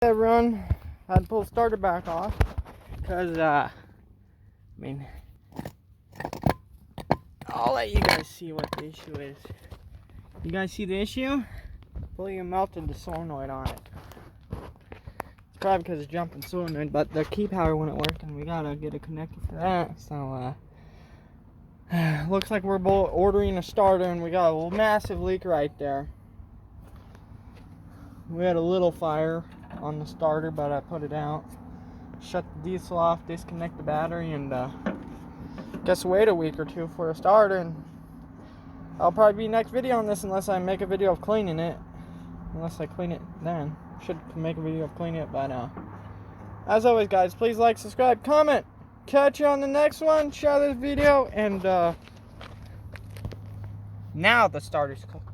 Everyone, had to pull the starter back off because I'll let you guys see what the issue is. You guys see the issue? Fully melted the solenoid on it. It's probably because it's jumping solenoid, but the key power wouldn't work, and we gotta get a connector for that. So looks like we're both ordering a starter, and we got a massive leak right there. We had a little fire on the starter, but I put it out. Shut the diesel off, disconnect the battery, and guess wait a week or two for a starter. And I'll probably be next video on this unless I make a video of cleaning it. Unless I clean it then. Should make a video of cleaning it by now. As always, guys, please like, subscribe, comment. Catch you on the next one. Share this video, and now the starter's cooking.